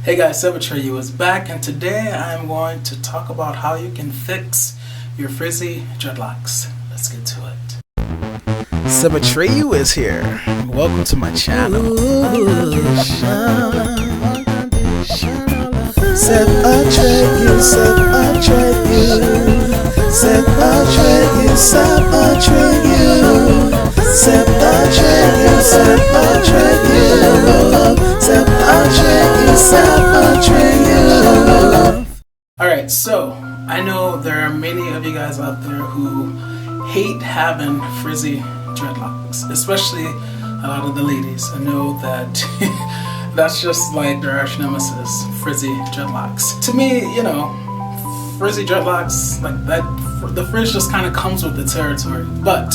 Hey guys, Sebbies is back, and today I'm going to talk about how you can fix your frizzy dreadlocks. Let's get to it. Sebbies is here. Welcome to my channel. Alright, so I know there are many of you guys out there who hate having frizzy dreadlocks, especially a lot of the ladies. I know that that's just like their arch nemesis, frizzy dreadlocks. To me, you know, frizzy dreadlocks, like that, the frizz just kind of comes with the territory. But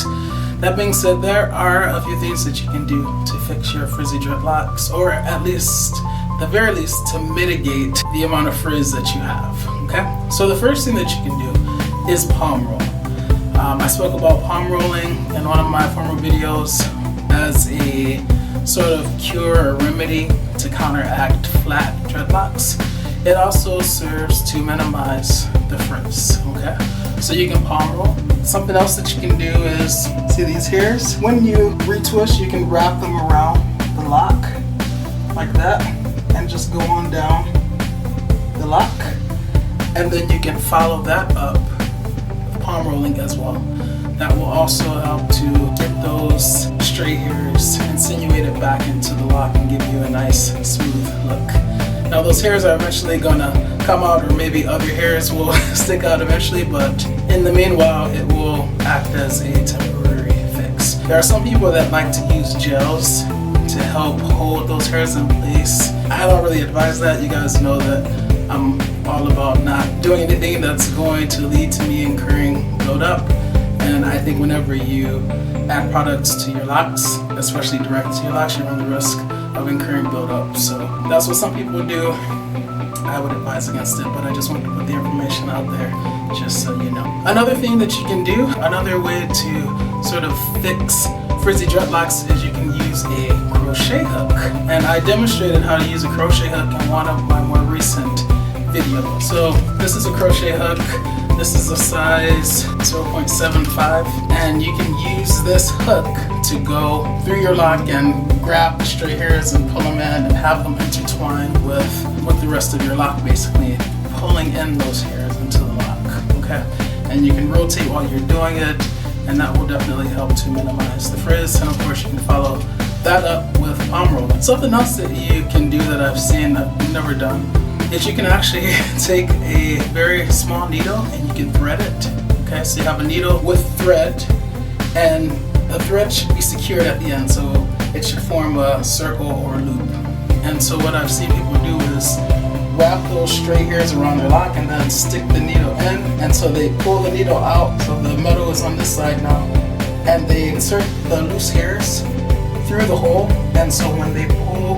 that being said, there are a few things that you can do to fix your frizzy dreadlocks, or at least, the very least, to mitigate the amount of frizz that you have, okay? So the first thing that you can do is palm roll. I spoke about palm rolling in one of my former videos as a sort of cure or remedy to counteract flat dreadlocks. It also serves to minimize the frizz, okay? So you can palm roll. Something else that you can do is, see these hairs? When you retwist, you can wrap them around the lock like that and just go on down the lock, and then you can follow that up with palm rolling as well. That will also help to get those stray hairs insinuated back into the lock and give you a nice smooth look. Now those hairs are eventually gonna come out, or maybe other hairs will stick out eventually, but in the meanwhile it will act as a temporary fix. There are some people that like to use gels to help hold those hairs in place. I don't really advise that. You guys know that I'm all about not doing anything that's going to lead to me incurring buildup. And I think whenever you add products to your locks, especially direct to your locks, you run the risk of incurring buildup. So that's what some people do. I would advise against it, but I just want to put the information out there just so you know. Another thing that you can do, another way to sort of fix frizzy dreadlocks, is you can use a crochet hook. And I demonstrated how to use a crochet hook in one of my more recent videos. So this is a crochet hook. This is a size 0.75, and you can use this hook to go through your lock and grab the stray hairs and pull them in and have them intertwined with the rest of your lock, basically pulling in those hairs into the lock, okay? And you can rotate while you're doing it, and that will definitely help to minimize the frizz. And of course you can follow that up with palm rolling. Something else that you can do that I've seen that I've never done is you can actually take a very small needle and you can thread it. Okay, so you have a needle with thread, and the thread should be secured at the end, so it should form a circle or a loop. And so what I've seen people do is wrap those stray hairs around their lock and then stick the needle in, and so they pull the needle out, so the metal is on this side now, and they insert the loose hairs through the hole, and so when they pull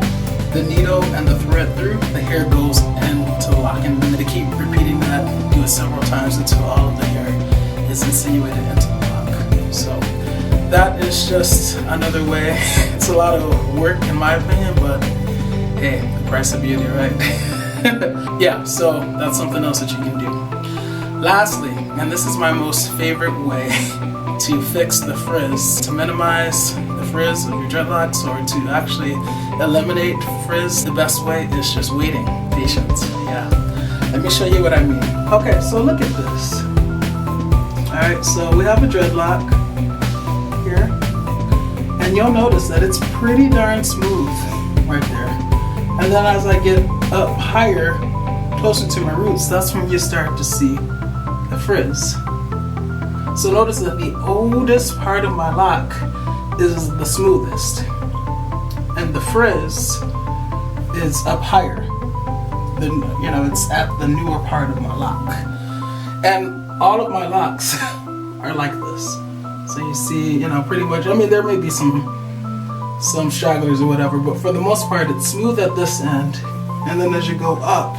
the needle and the thread through, the hair goes into the lock, and then they keep repeating that, do it several times until all of the hair is insinuated into the lock. So that is just another way. It's a lot of work in my opinion, but hey, the price of beauty, right? Yeah, so that's something else that you can do. Lastly, and this is my most favorite way to fix the frizz, to minimize the frizz of your dreadlocks, or to actually eliminate frizz, the best way is just waiting. Patience, yeah. Let me show you what I mean. Okay, so look at this. Alright, so we have a dreadlock here, and you'll notice that it's pretty darn smooth right there. And then as I get up higher, closer to my roots, that's when you start to see the frizz. So notice that the oldest part of my lock is the smoothest, and the frizz is up higher. It's at the newer part of my lock. And all of my locks are like this. So you see, pretty much, I mean, there may be some stragglers or whatever, but for the most part, it's smooth at this end, and then as you go up,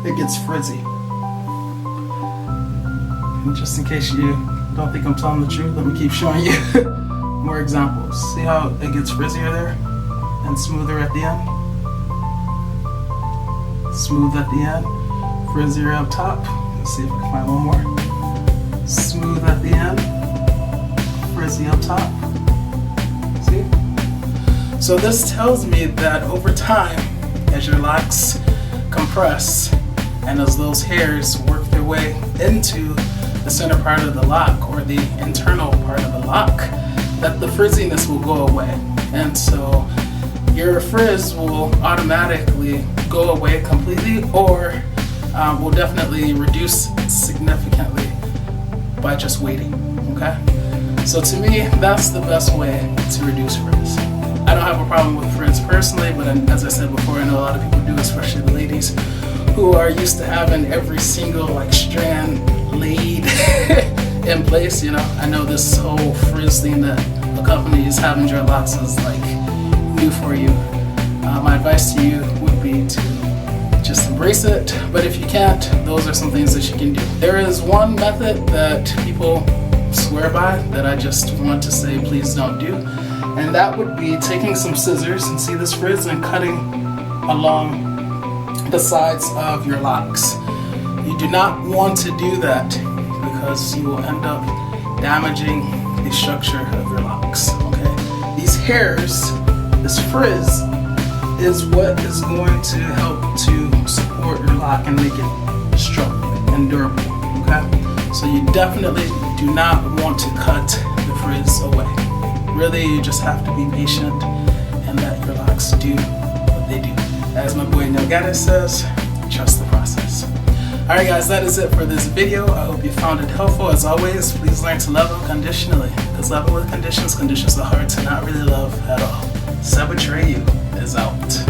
it gets frizzy. And just in case you don't think I'm telling the truth, let me keep showing you more examples. See how it gets frizzier there and smoother at the end? Smooth at the end, frizzier up top. Let's see if I can find one more. Smooth at the end, frizzy up top. See? So this tells me that over time, as your locks compress and as those hairs work their way into the center part of the lock or the internal part of the lock, that the frizziness will go away. And so your frizz will automatically go away completely, or will definitely reduce significantly by just waiting, okay? So to me, that's the best way to reduce frizz. I don't have a problem with frizz personally, but as I said before, I know a lot of people do, especially the ladies who are used to having every single like strand laid in place. You know, I know this whole frizz thing that accompanies having dreadlocks is like new for you. My advice to you would be to just embrace it, but if you can't, those are some things that you can do. There is one method that people swear by that I just want to say please don't do, and that would be taking some scissors, and see this frizz, and cutting along the sides of your locks. You do not want to do that because you will end up damaging the structure of your locks, okay? These hairs, this frizz, is what is going to help to support your lock and make it strong and durable, okay? So you definitely do not want to cut the frizz away. Really, you just have to be patient and let your locks do what they do. As my boy Nogata says, trust the process. Alright guys, that is it for this video. I hope you found it helpful. As always, please learn to love unconditionally, because loving with conditions are hard to not really love at all. Sebbies is out.